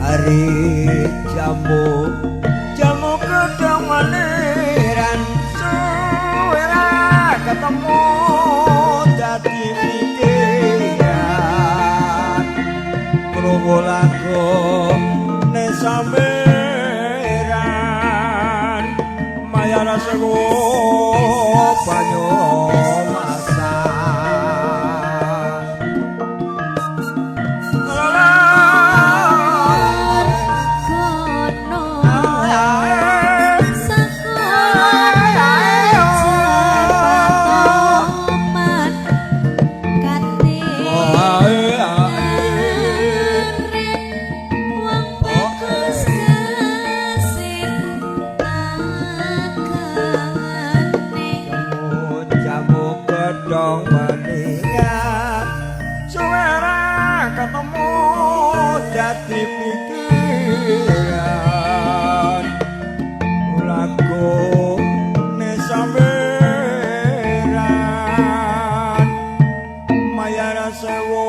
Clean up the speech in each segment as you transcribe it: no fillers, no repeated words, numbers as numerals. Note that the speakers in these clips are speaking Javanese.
hari jamu jamu gedang maniran suwera ketemu dadi pikiran krungu lagu nesameran maya rasaku banyu dong meninggal suara ketemu jadi pikiran lagu nesameran maya rasewo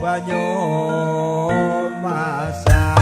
banyu masa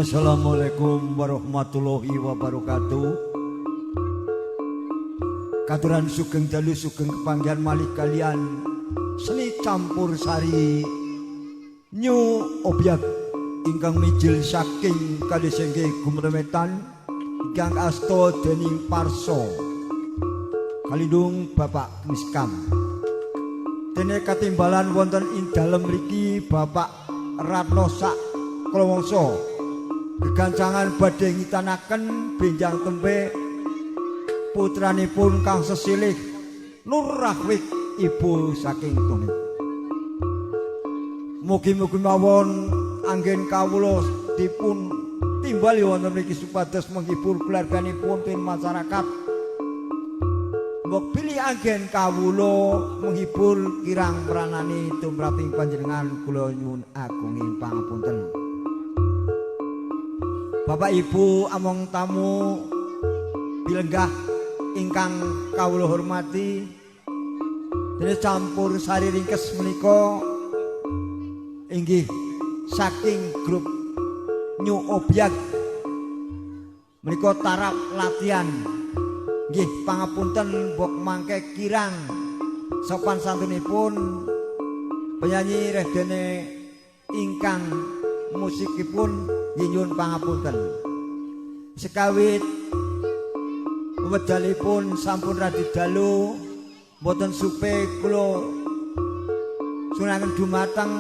Assalamualaikum warahmatullahi wabarakatuh. Katuran sugeng dalu sugeng kepanggihan malih kalian seni campur sari new obyek ingkang mijil saking kalih sengge gumremetan ingkang asta dening parso kalidung Bapak Miskam. Dene katimbalan wonten ing dalem mriki Bapak Ratno sak Klawangsa gegancangan badhe ngitanaken benjang tempe putranipun kang sesilih Nur Rahwik ibu saking Tumit. Mugi-mugi mawon anggen kawula dipun timbali wonten mriki supados menghibur keluarganipun pin masyarakat. Mbok pilih anggen kawula menghibur kirang pranani tumraping panjenengan kula nyuwun agunging pangapunten. Bapak Ibu among tamu bilenggah ingkang kawula hormati, dene campur sari ringkes menika inggih saking grup New Obyek menika tarap latihan. Nggih pangapunten mbok mangke kirang sopan santunipun penyanyi redene ingkang musikipun nyuwun pangapunten. Sekawit wedalipun sampun radi dalu mboten supe kula sunaken dumateng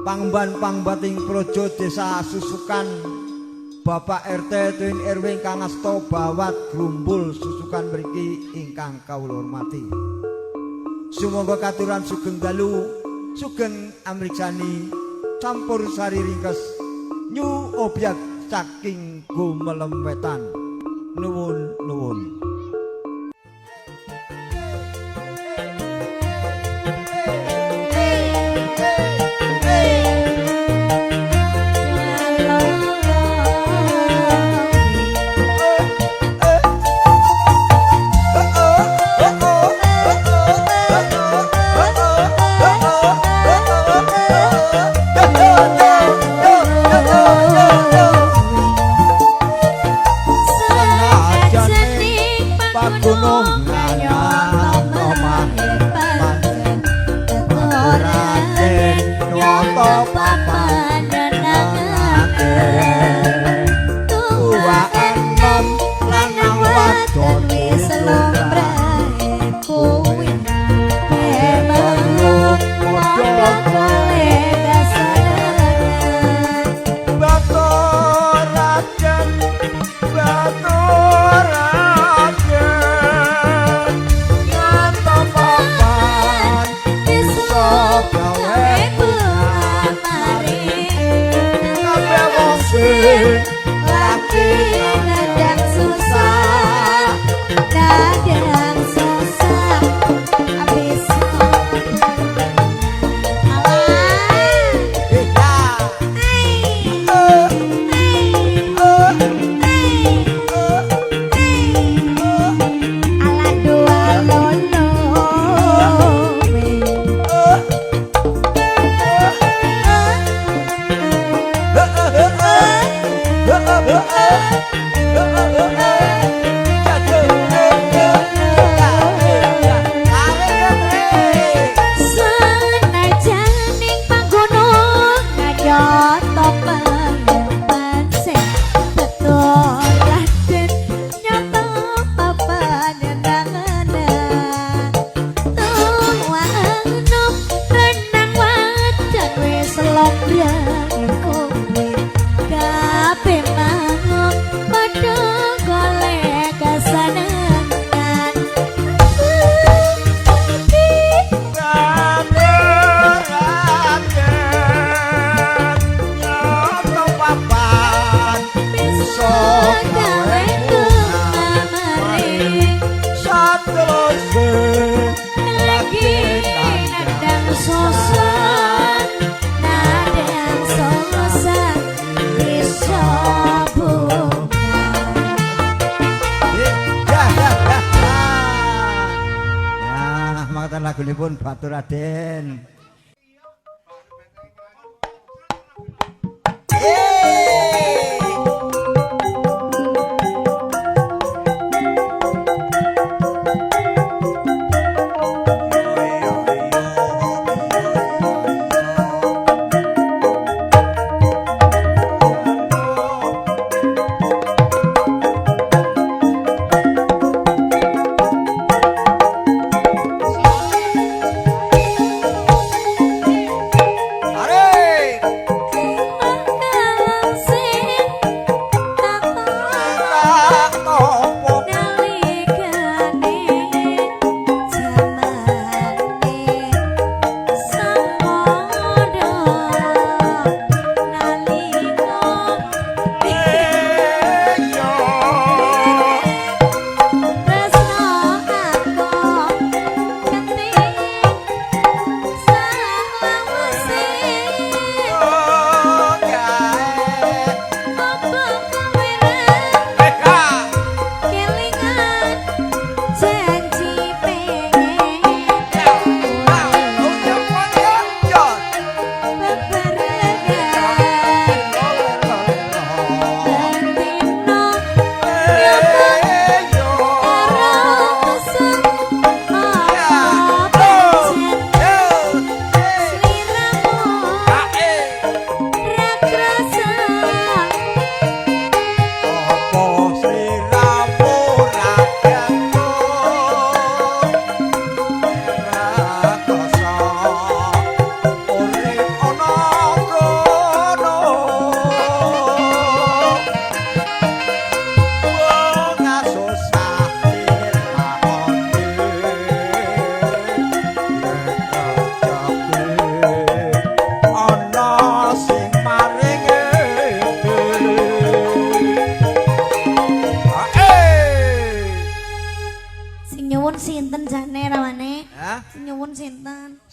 Pangemban-pangbating Praja Desa Susukan Bapak RT Tuwin RW ingkang asta bawat grumbul susukan mriki ingkang kawula hormati. Sumangga katuran sugeng dalu sugeng amriksani campur sari ringkes New Obyek saking Gumelem Wetan. Nuwun. Lagunipun Batur Raden.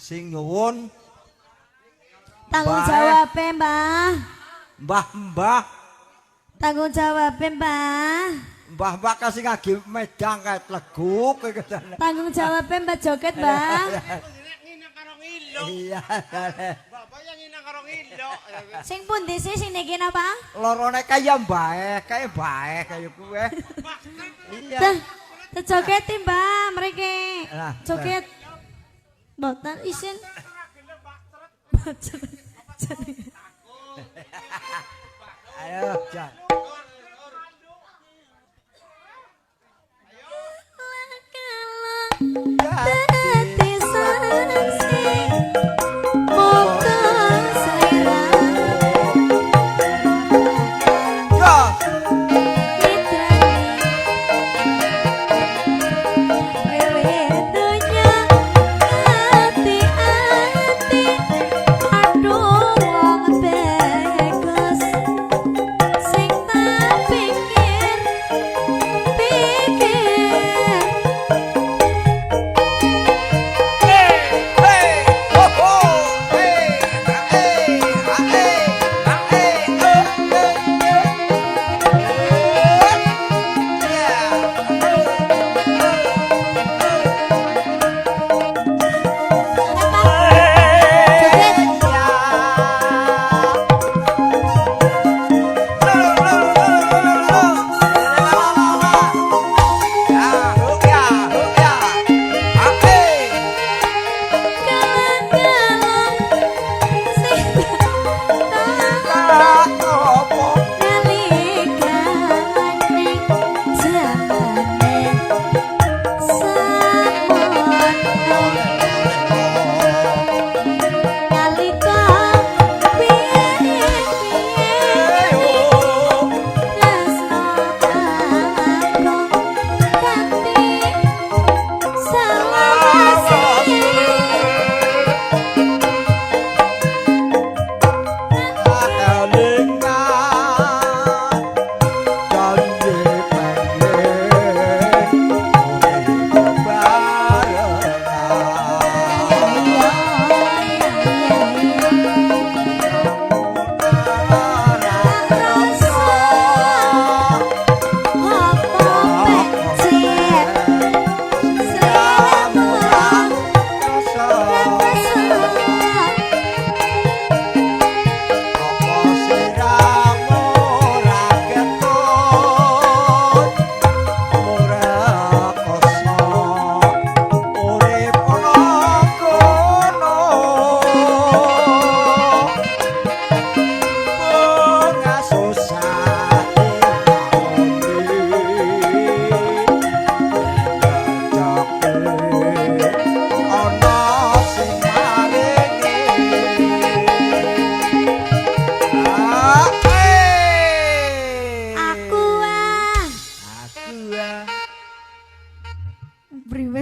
Sing nyuwun tanggung jawab Mbah. Mbah. Tanggung jawab Mbah. Mbah kasih ngagi medang kayak leguk. Tanggung jawab Mbah joget Mbah. Iya. Bapak yang ngina karo ngilo. Sing pundi sih sing niki napa? Lorone kaya bae, kaya kuwe. Iya. Joget Mbah mriki. Nah, Joget. Mboten isin. Ayo, Jan. Dadi saksi moga selera.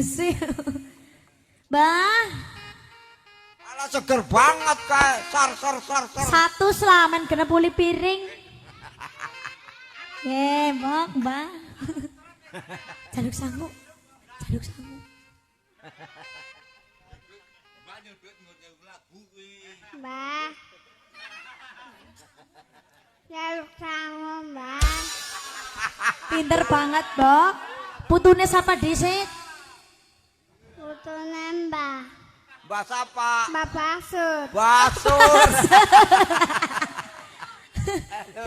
Sih. Mbah, Alah seger banget kae. Sar. satu selaman kena puli piring. Mbah. Jaluk sangu. Mbah. Jaluk sangu, Mbah. Pinter banget, Bok. Putune sapa dhisik? Putune Mbah. Mbah sapa? Mbah Basur. Basur.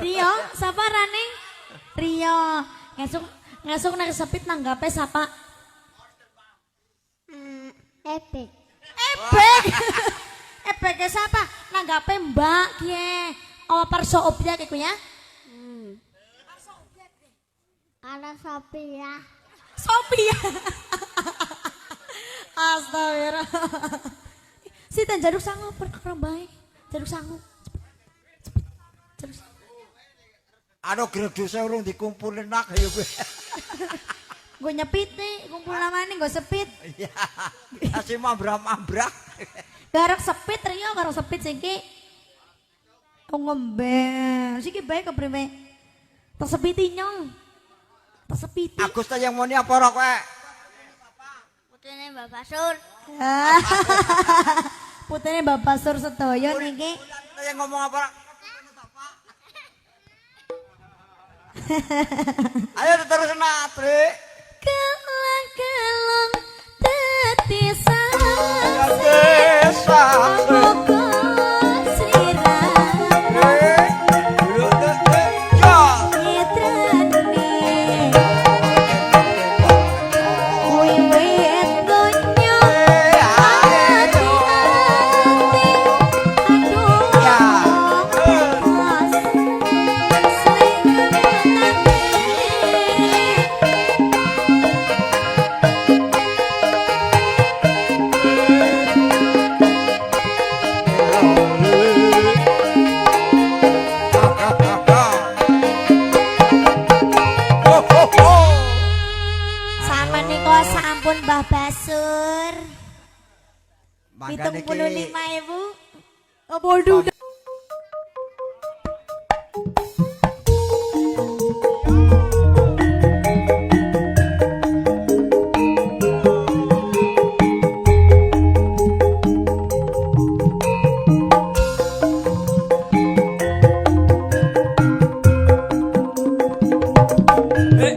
Rio, sapa rane? Rio. Ngasuk nek sepit nanggape sapa? Epic. Ebek. Ebek sapa? Nanggape Mbak kiye. Oh, perso objek iku ya? Ada Sophia. Sophia. Astagfirullah. Si tan jaruk sangu perkara bae. Jaruk sangu. Cepet. Anu greduse urung dikumpulin nak ya gue. Gue nyepit nih, kumpul namanya gue sepit. Iya. Kasih mambrak. Garok sepit Rio, garok sepit siki. Oh ngombe, siki baik keprime. Tersepiti nyong. Tersepiti. Agus ta yang moni apa ora kowe? Putune Mbah Basur. Putene Bapak Sur sedaya niki. Ta yang ngomong apa ora? Ayo terus Natri. Kelong tetisan. Desa. Moko sirah. Ya. Mitrane. Wiwit donya. Hati-hati. Aduh. Ya. Mas. Selingkuh. Sama niko sampun Mbah Basur. Mangkane 75.000. Oh bodoh. Eh,